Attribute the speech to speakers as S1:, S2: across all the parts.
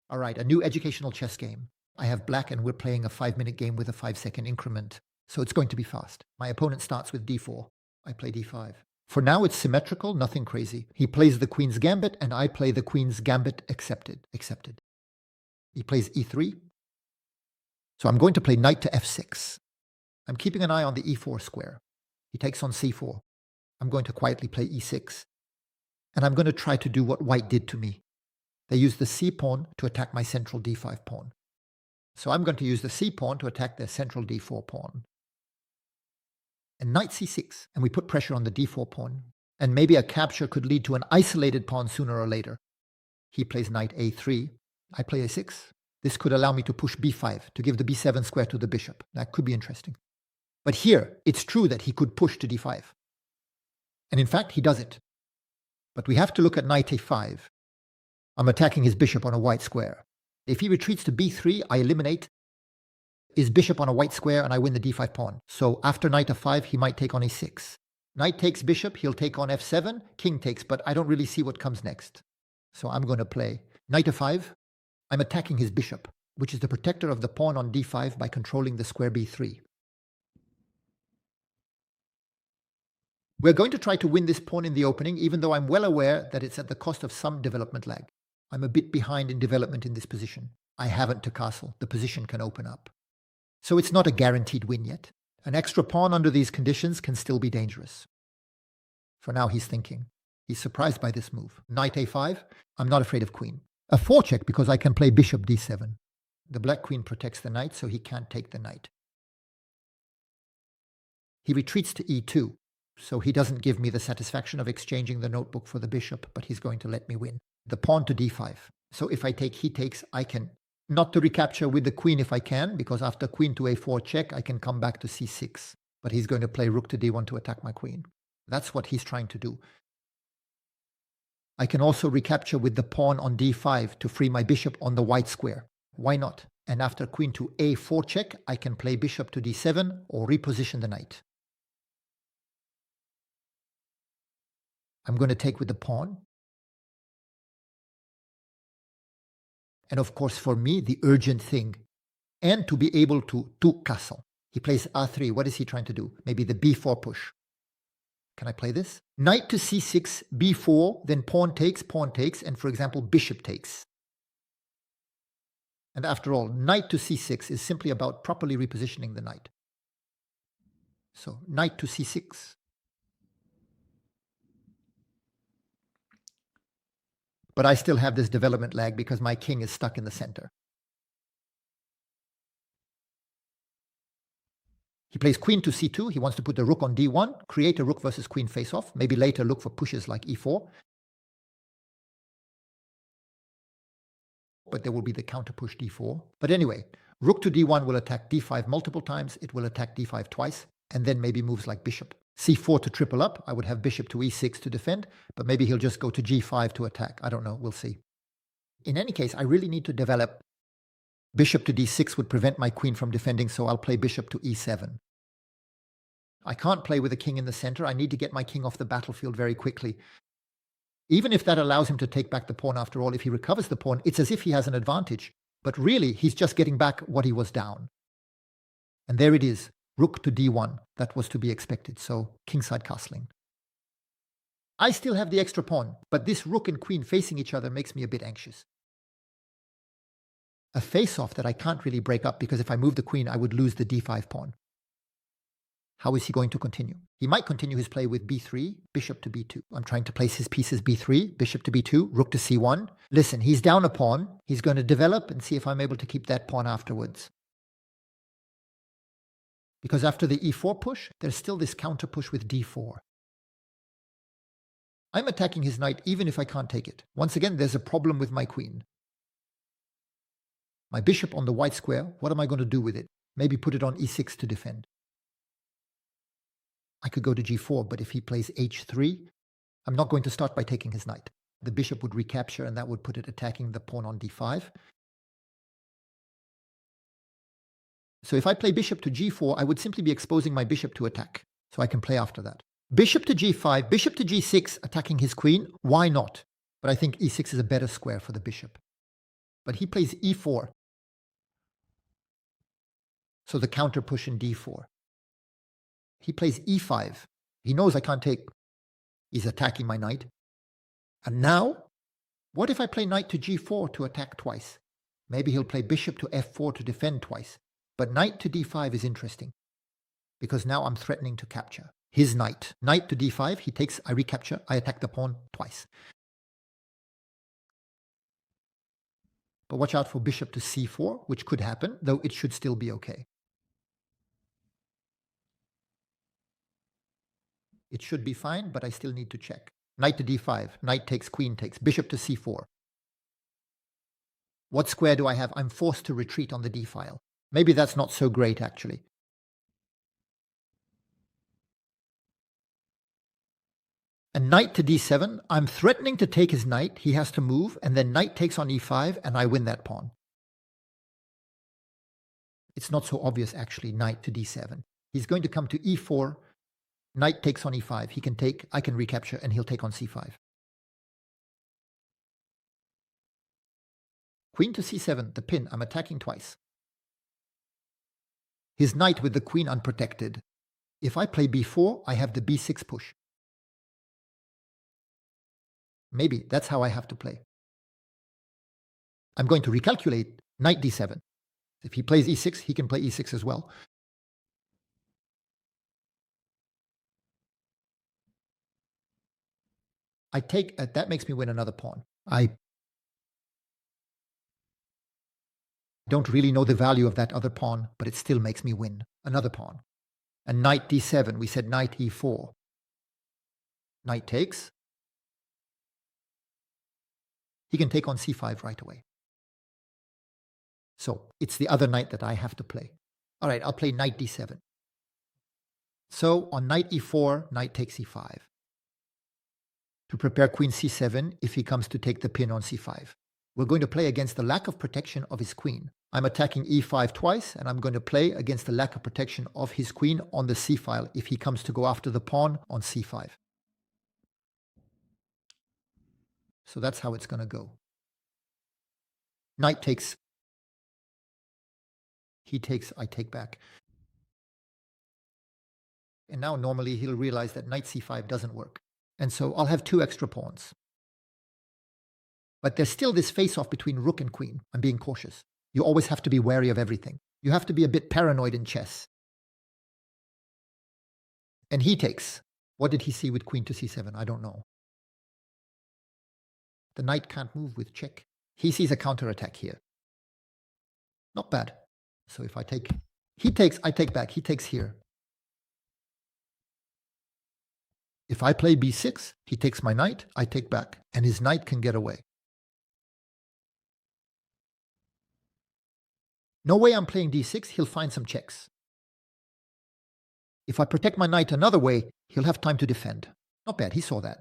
S1: All right, a new educational chess game. I have black and we're playing a 5-minute game with a 5-second increment, so it's going to be fast. My opponent starts with d4. I play d5. For now, it's symmetrical, nothing crazy. He plays the queen's gambit and I play the queen's gambit accepted. He plays e3. So I'm going to play knight to f6. I'm keeping an eye on the e4 square. He takes on c4. I'm going to quietly play e6. And I'm going to try to do what white did to me. They used the c pawn to attack my central d5 pawn. So I'm going to use the c pawn to attack their central d4 pawn. And knight c6, and we put pressure on the d4 pawn. And maybe a capture could lead to an isolated pawn sooner or later. He plays knight a3. I play a6. This could allow me to push b5 to give the b7 square to the bishop. That could be interesting. But here, it's true that he could push to d5. And in fact, he does it. But we have to look at knight a5. I'm attacking his bishop on a white square. If he retreats to b3, I eliminate his bishop on a white square and I win the d5 pawn. So after knight f5, he might take on a6. Knight takes bishop, he'll take on f7, king takes, but I don't really see what comes next. So I'm going to play knight f5. I'm attacking his bishop, which is the protector of the pawn on d5 by controlling the square b3. We're going to try to win this pawn in the opening, even though I'm well aware that it's at the cost of some development lag. I'm a bit behind in development in this position. I haven't to castle. The position can open up. So it's not a guaranteed win yet. An extra pawn under these conditions can still be dangerous. For now, he's thinking. He's surprised by this move. Knight a5. I'm not afraid of queen. A forecheck because I can play bishop d7. The black queen protects the knight, so he can't take the knight. He retreats to e2. So he doesn't give me the satisfaction of exchanging the notebook for the bishop, but he's going to let me win. The pawn to d5. So if I take, he takes, I can. Not to recapture with the queen if I can, because after queen to a4 check, I can come back to c6. But he's going to play rook to d1 to attack my queen. That's what he's trying to do. I can also recapture with the pawn on d5 to free my bishop on the white square. Why not? And after queen to a4 check, I can play bishop to d7 or reposition the knight. I'm going to take with the pawn. And of course, for me, the urgent thing, and to be able to castle. He plays a3. What is he trying to do? Maybe the b4 push. Can I play this? Knight to c6, b4, then pawn takes, and for example, bishop takes. And after all, knight to c6 is simply about properly repositioning the knight. So, knight to c6. But I still have this development lag because my king is stuck in the center. He plays queen to c2. He wants to put the rook on d1, create a rook versus queen face-off, maybe later look for pushes like e4. But there will be the counter push d4. But anyway, rook to d1 will attack d5 multiple times. It will attack d5 twice, and then maybe moves like bishop. c4 to triple up. I would have bishop to e6 to defend, but maybe he'll just go to g5 to attack. I don't know. We'll see. In any case, I really need to develop. Bishop to d6 would prevent my queen from defending, so I'll play bishop to e7. I can't play with a king in the center. I need to get my king off the battlefield very quickly. Even if that allows him to take back the pawn after all, if he recovers the pawn, it's as if he has an advantage. But really, he's just getting back what he was down. And there it is. Rook to d1. That was to be expected, so kingside castling. I still have the extra pawn, but this rook and queen facing each other makes me a bit anxious. A face-off that I can't really break up because if I move the queen, I would lose the d5 pawn. How is he going to continue? He might continue his play with b3, bishop to b2. I'm trying to place his pieces b3, bishop to b2, rook to c1. Listen, he's down a pawn. He's going to develop and see if I'm able to keep that pawn afterwards. Because after the e4 push, there's still this counter push with d4. I'm attacking his knight even if I can't take it. Once again, there's a problem with my queen. My bishop on the white square, what am I going to do with it? Maybe put it on e6 to defend. I could go to g4, but if he plays h3, I'm not going to start by taking his knight. The bishop would recapture and that would put it attacking the pawn on d5. So if I play bishop to g4, I would simply be exposing my bishop to attack. So I can play after that. Bishop to g5, bishop to g6, attacking his queen. Why not? But I think e6 is a better square for the bishop. But he plays e4. So the counter push in d4. He plays e5. He knows I can't take. He's attacking my knight. And now, what if I play knight to g4 to attack twice? Maybe he'll play bishop to f4 to defend twice. But knight to d5 is interesting, because now I'm threatening to capture his knight. Knight to d5, he takes, I recapture, I attack the pawn twice. But watch out for bishop to c4, which could happen, though it should still be okay. It should be fine, but I still need to check. Knight to d5, knight takes, queen takes, bishop to c4. What square do I have? I'm forced to retreat on the d file. Maybe that's not so great, actually. And knight to d7, I'm threatening to take his knight. He has to move, and then knight takes on e5, and I win that pawn. It's not so obvious, actually, knight to d7. He's going to come to e4, knight takes on e5. He can take, I can recapture, and he'll take on c5. Queen to c7, the pin, I'm attacking twice. His knight with the queen unprotected. If I play b4, I have the b6 push. Maybe that's how I have to play. I'm going to recalculate knight d7. If he plays e6, he can play e6 as well. I take, that makes me win another pawn. I don't really know the value of that other pawn, but it still makes me win another pawn. And knight d7, we said knight e4. Knight takes. He can take on c5 right away. So it's the other knight that I have to play. All right, I'll play knight d7. So on knight e4, knight takes e5. To prepare queen c7 if he comes to take the pin on c5. We're going to play against the lack of protection of his queen. I'm attacking e5 twice, and I'm going to play against the lack of protection of his queen on the c file if he comes to go after the pawn on c5. So that's how it's going to go. Knight takes. He takes, I take back. And now normally he'll realize that knight c5 doesn't work. And so I'll have two extra pawns. But there's still this face-off between rook and queen. I'm being cautious. You always have to be wary of everything. You have to be a bit paranoid in chess. And he takes. What did he see with queen to c7? I don't know. The knight can't move with check. He sees a counterattack here. Not bad. So if I take, he takes, I take back. He takes here. If I play b6, he takes my knight, I take back, and his knight can get away. No way I'm playing d6, he'll find some checks. If I protect my knight another way, he'll have time to defend. Not bad, he saw that.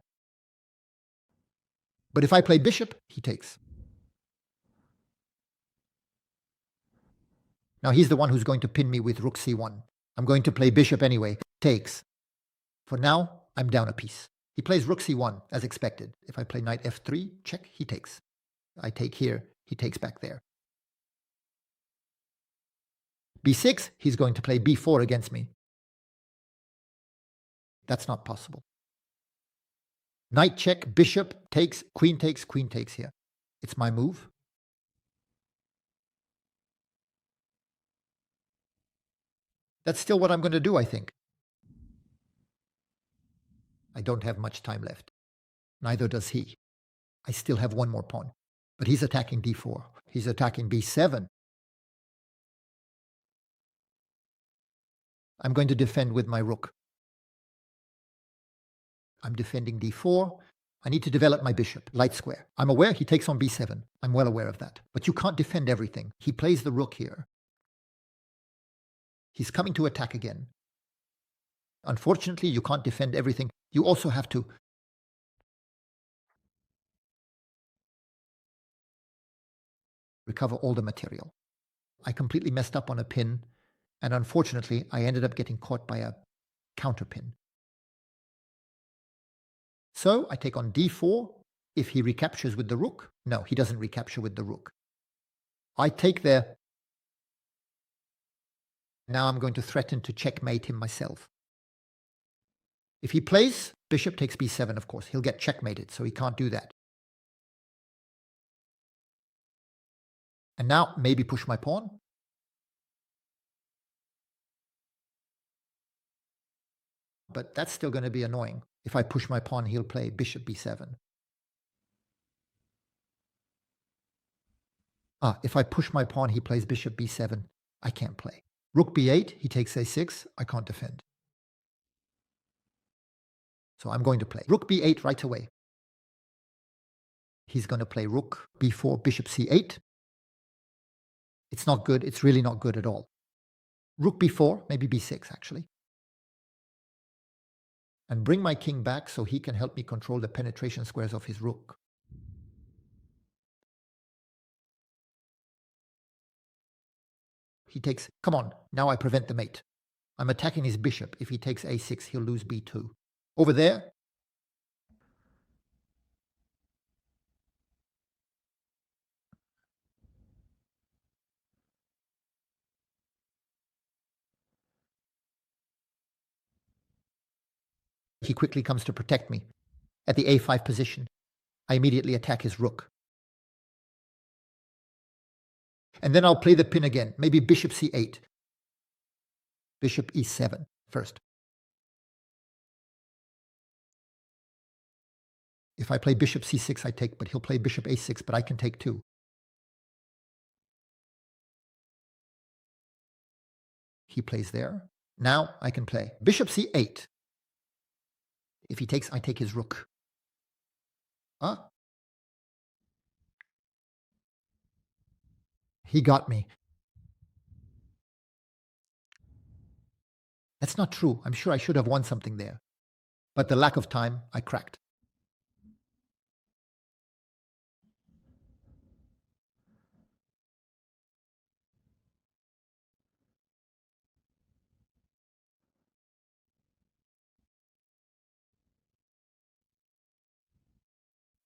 S1: But if I play bishop, he takes. Now he's the one who's going to pin me with rook c1. I'm going to play bishop anyway. Takes. For now, I'm down a piece. He plays rook c1, as expected. If I play knight f3, check, he takes. I take here, he takes back there. b6, he's going to play b4 against me. That's not possible. Knight check, bishop takes, queen takes here. It's my move. That's still what I'm going to do, I think. I don't have much time left. Neither does he. I still have one more pawn. But he's attacking d4. He's attacking b7. I'm going to defend with my rook. I'm defending d4. I need to develop my bishop, light square. I'm aware he takes on b7. I'm well aware of that. But you can't defend everything. He plays the rook here. He's coming to attack again. Unfortunately, you can't defend everything. You also have to recover all the material. I completely messed up on a pin, and unfortunately, I ended up getting caught by a counter pin. So I take on d4. If he recaptures with the rook, no, he doesn't recapture with the rook. I take there. Now I'm going to threaten to checkmate him myself. If he plays, bishop takes b7, of course. He'll get checkmated, so he can't do that. And now maybe push my pawn. But that's still going to be annoying. If I push my pawn, he'll play bishop b7. If I push my pawn, he plays bishop b7. I can't play. Rook b8, he takes a6. I can't defend. So I'm going to play rook b8 right away. He's going to play rook b4, bishop c8. It's not good. It's really not good at all. Rook b4, maybe b6 actually. And bring my king back so he can help me control the penetration squares of his rook. He takes, come on, now I prevent the mate. I'm attacking his bishop. If he takes a6, he'll lose b2. Over there. He quickly comes to protect me. At the a5 position, I immediately attack his rook. And then I'll play the pin again, maybe bishop c8. Bishop e7 first. If I play bishop c6, I take, but he'll play bishop a6, but I can take too. He plays there. Now I can play bishop c8. If he takes, I take his rook. He got me. That's not true. I'm sure I should have won something there. But the lack of time, I cracked.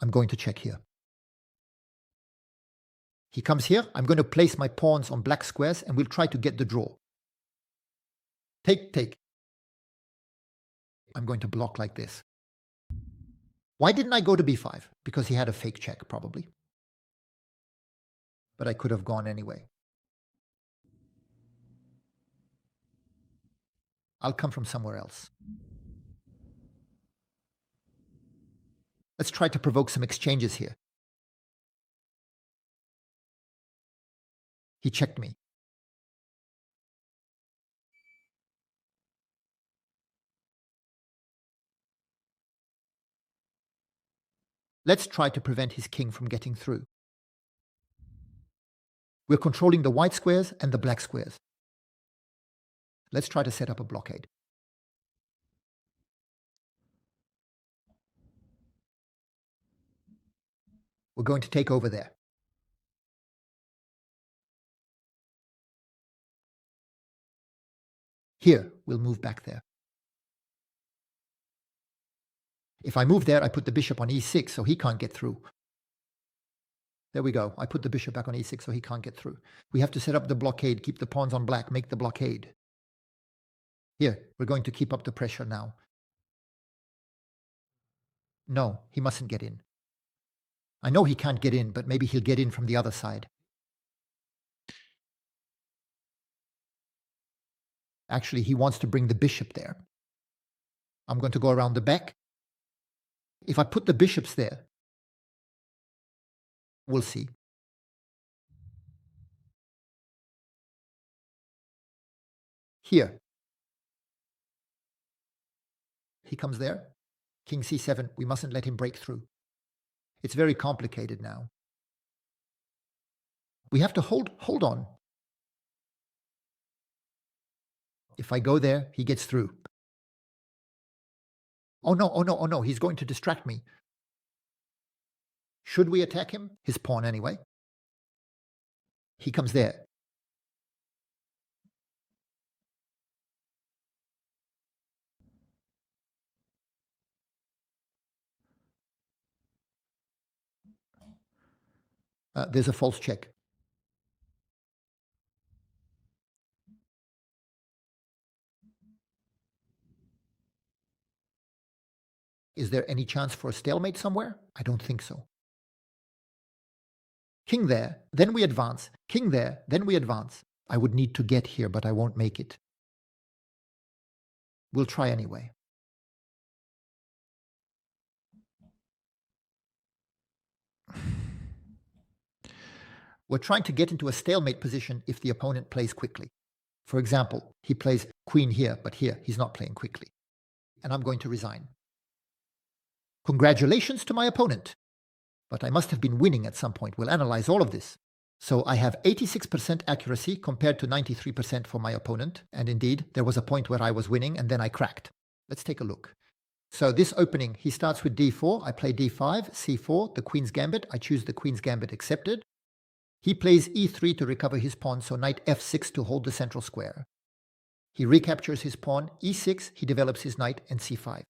S1: I'm going to check here. He comes here. I'm going to place my pawns on black squares and we'll try to get the draw. Take, take. I'm going to block like this. Why didn't I go to b5? Because he had a fake check, probably. But I could have gone anyway. I'll come from somewhere else. Let's try to provoke some exchanges here. He checked me. Let's try to prevent his king from getting through. We're controlling the white squares and the black squares. Let's try to set up a blockade. We're going to take over there. Here, we'll move back there. If I move there, I put the bishop on e6, so he can't get through. There we go. I put the bishop back on e6, so he can't get through. We have to set up the blockade, keep the pawns on black, make the blockade. Here, we're going to keep up the pressure now. No, he mustn't get in. I know he can't get in, but maybe he'll get in from the other side. Actually, he wants to bring the bishop there. I'm going to go around the back. If I put the bishops there, we'll see. Here. He comes there. King c7. We mustn't let him break through. It's very complicated now. We have to hold on. If I go there, he gets through. Oh no, oh no, oh no, he's going to distract me. Should we attack him? His pawn anyway. He comes there. There's a false check. Is there any chance for a stalemate somewhere? I don't think so. King there, then we advance. King there, then we advance. I would need to get here, but I won't make it. We'll try anyway. We're trying to get into a stalemate position if the opponent plays quickly. For example, he plays queen here, but here he's not playing quickly. And I'm going to resign. Congratulations to my opponent. But I must have been winning at some point. We'll analyze all of this. So I have 86% accuracy compared to 93% for my opponent. And indeed, there was a point where I was winning and then I cracked. Let's take a look. So this opening, he starts with d4. I play d5, c4, the queen's gambit. I choose the queen's gambit accepted. He plays e3 to recover his pawn, so knight f6 to hold the central square. He recaptures his pawn, e6, he develops his knight, and c5.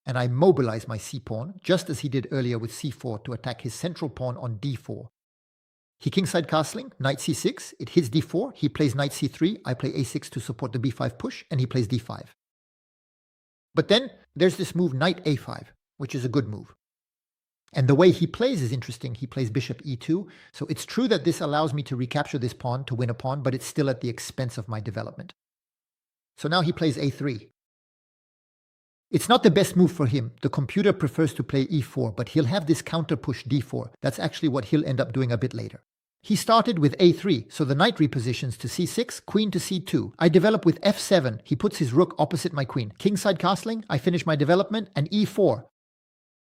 S1: And I mobilize my c-pawn, just as he did earlier with c4, to attack his central pawn on d4. He kingside castling, knight c6, it hits d4, he plays knight c3, I play a6 to support the b5 push, and he plays d5. But then there's this move knight a5, which is a good move. And the way he plays is interesting. He plays bishop e2. So it's true that this allows me to recapture this pawn, to win a pawn, but it's still at the expense of my development. So now he plays a3. It's not the best move for him. The computer prefers to play e4, but he'll have this counter push d4. That's actually what he'll end up doing a bit later. He started with a3, so the knight repositions to c6, queen to c2. I develop with f7. He puts his rook opposite my queen. Kingside castling, I finish my development, and e4.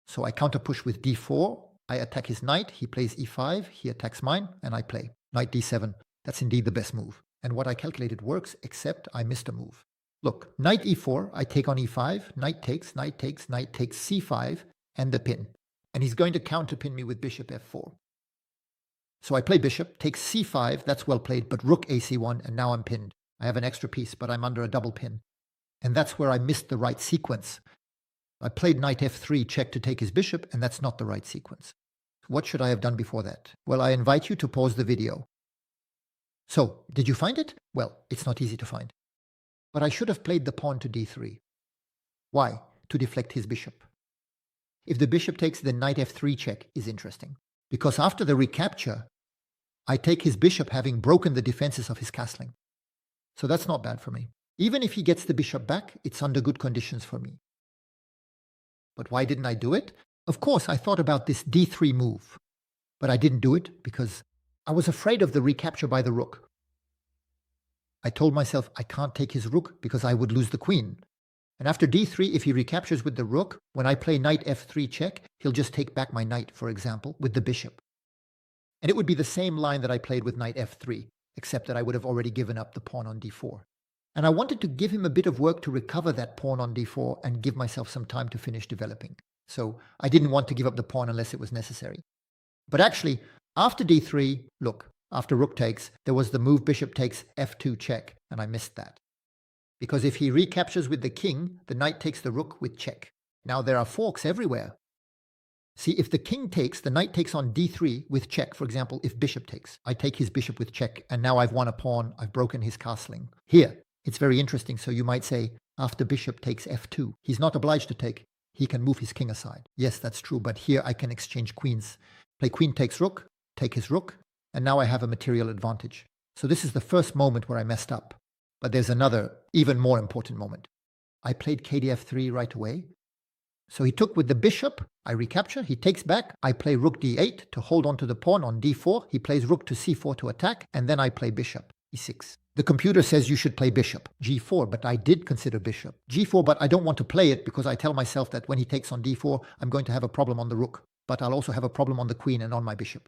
S1: So I counter push with d4, I attack his knight, he plays e5, he attacks mine, and I play knight d7. That's indeed the best move. And what I calculated works, except I missed a move. Look, knight e4, I take on e5, knight takes, knight takes, knight takes c5, and the pin. And he's going to counterpin me with bishop f4. So I play bishop, takes c5, that's well played, but rook ac1, and now I'm pinned. I have an extra piece, but I'm under a double pin. And that's where I missed the right sequence. I played knight f3 check to take his bishop, and that's not the right sequence. What should I have done before that? Well, I invite you to pause the video. So, did you find it? Well, it's not easy to find. But I should have played the pawn to d3. Why? To deflect his bishop. If the bishop takes, the knight f3 check is interesting. Because after the recapture, I take his bishop having broken the defenses of his castling. So that's not bad for me. Even if he gets the bishop back, it's under good conditions for me. But why didn't I do it? Of course, I thought about this d3 move, but I didn't do it because I was afraid of the recapture by the rook. I told myself I can't take his rook because I would lose the queen. And after d3, if he recaptures with the rook, when I play knight f3 check, he'll just take back my knight, for example, with the bishop. And it would be the same line that I played with knight f3, except that I would have already given up the pawn on d4. And I wanted to give him a bit of work to recover that pawn on d4 and give myself some time to finish developing. So I didn't want to give up the pawn unless it was necessary. But actually, after d3, look, after rook takes, there was the move bishop takes f2 check, and I missed that. Because if he recaptures with the king, the knight takes the rook with check. Now there are forks everywhere. See, if the king takes, the knight takes on d3 with check. For example, if bishop takes, I take his bishop with check, and now I've won a pawn, I've broken his castling. Here, it's very interesting. So you might say, after bishop takes f2, he's not obliged to take. He can move his king aside. Yes, that's true, but here I can exchange queens. Play queen takes rook, take his rook, and now I have a material advantage. So this is the first moment where I messed up. But there's another, even more important moment. I played kdf3 right away. So he took with the bishop, I recapture, he takes back, I play rook d8 to hold on to the pawn on d4, he plays rook to c4 to attack, and then I play bishop e6. The computer says you should play bishop g4, but I did consider bishop g4, but I don't want to play it because I tell myself that when he takes on d4, I'm going to have a problem on the rook, but I'll also have a problem on the queen and on my bishop.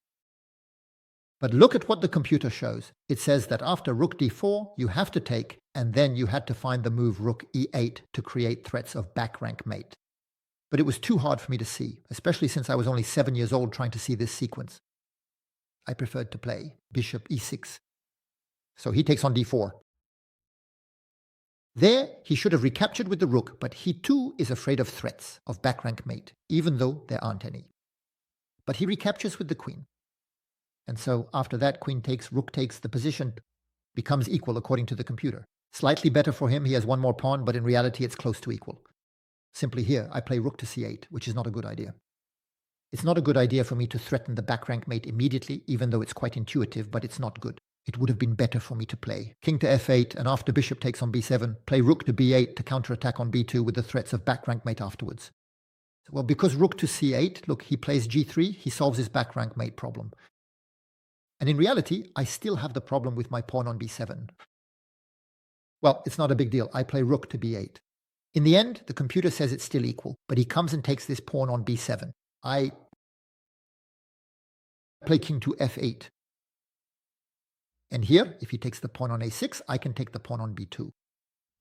S1: But look at what the computer shows. It says that after rook d4, you have to take, and then you had to find the move rook e8 to create threats of back rank mate. But it was too hard for me to see, especially since I was only 7 years old trying to see this sequence. I preferred to play bishop e6. So he takes on d4. There, he should have recaptured with the rook, but he too is afraid of threats of back rank mate, even though there aren't any. But he recaptures with the queen. And so after that, queen takes, rook takes, the position becomes equal according to the computer. Slightly better for him, he has one more pawn, but in reality it's close to equal. Simply here, I play rook to c8, which is not a good idea. It's not a good idea for me to threaten the back rank mate immediately, even though it's quite intuitive, but it's not good. It would have been better for me to play king to f8, and after bishop takes on b7, play rook to b8 to counterattack on b2 with the threats of back rank mate afterwards. Well, because rook to c8, look, he plays g3, he solves his back rank mate problem. And in reality, I still have the problem with my pawn on b7. Well, it's not a big deal. I play rook to b8. In the end, the computer says it's still equal, but he comes and takes this pawn on b7. I play king to f8. And here, if he takes the pawn on a6, I can take the pawn on b2.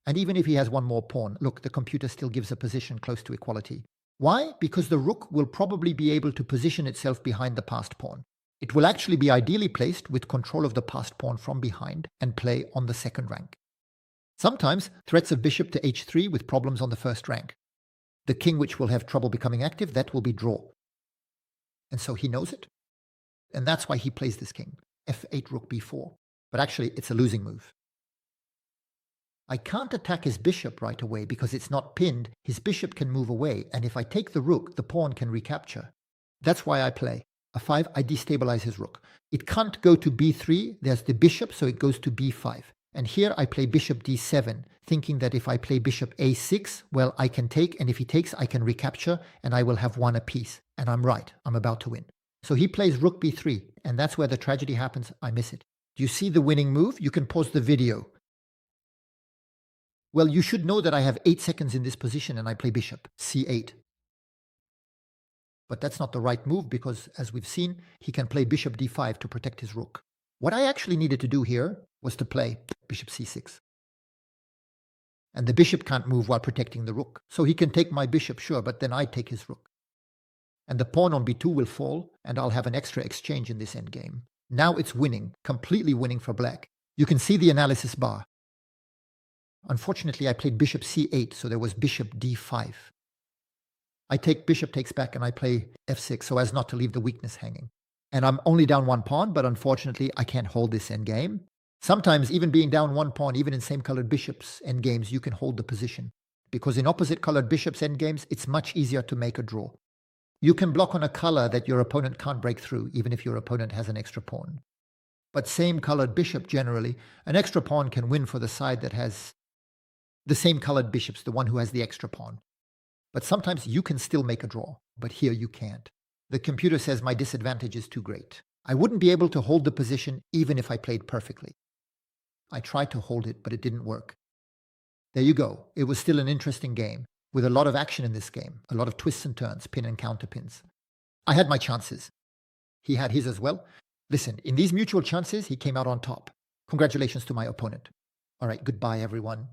S1: And even if he has one more pawn, look, the computer still gives a position close to equality. Why? Because the rook will probably be able to position itself behind the passed pawn. It will actually be ideally placed with control of the passed pawn from behind and play on the second rank. Sometimes threats of bishop to h3 with problems on the first rank. The king which will have trouble becoming active, that will be draw. And so he knows it. And that's why he plays this king. f8 rook b4. But actually, it's a losing move. I can't attack his bishop right away because it's not pinned. His bishop can move away, and if I take the rook, the pawn can recapture. That's why I play. a5, I destabilize his rook. It can't go to b3, there's the bishop, so it goes to b5. And here I play bishop d7, thinking that if I play bishop a6, well, I can take, and if he takes, I can recapture, and I will have one apiece. And I'm right, I'm about to win. So he plays rook b3, and that's where the tragedy happens. I miss it. Do you see the winning move? You can pause the video. Well, you should know that I have 8 seconds in this position and I play bishop c8. But that's not the right move because, as we've seen, he can play bishop d5 to protect his rook. What I actually needed to do here was to play bishop c6. And the bishop can't move while protecting the rook. So he can take my bishop, sure, but then I take his rook. And the pawn on b2 will fall, and I'll have an extra exchange in this endgame. Now it's winning, completely winning for black. You can see the analysis bar. Unfortunately, I played bishop c8, so there was bishop d5. I take bishop takes back and I play f6 so as not to leave the weakness hanging. And I'm only down one pawn, but unfortunately, I can't hold this endgame. Sometimes, even being down one pawn, even in same-colored bishops endgames, you can hold the position. Because in opposite-colored bishops endgames, it's much easier to make a draw. You can block on a color that your opponent can't break through, even if your opponent has an extra pawn. But same-colored bishop, generally, an extra pawn can win for the side that has the same colored bishops, the one who has the extra pawn. But sometimes you can still make a draw, but here you can't. The computer says my disadvantage is too great. I wouldn't be able to hold the position even if I played perfectly. I tried to hold it, but it didn't work. There you go. It was still an interesting game, with a lot of action in this game, a lot of twists and turns, pin and counter pins. I had my chances. He had his as well. Listen, in these mutual chances, he came out on top. Congratulations to my opponent. All right, goodbye, everyone.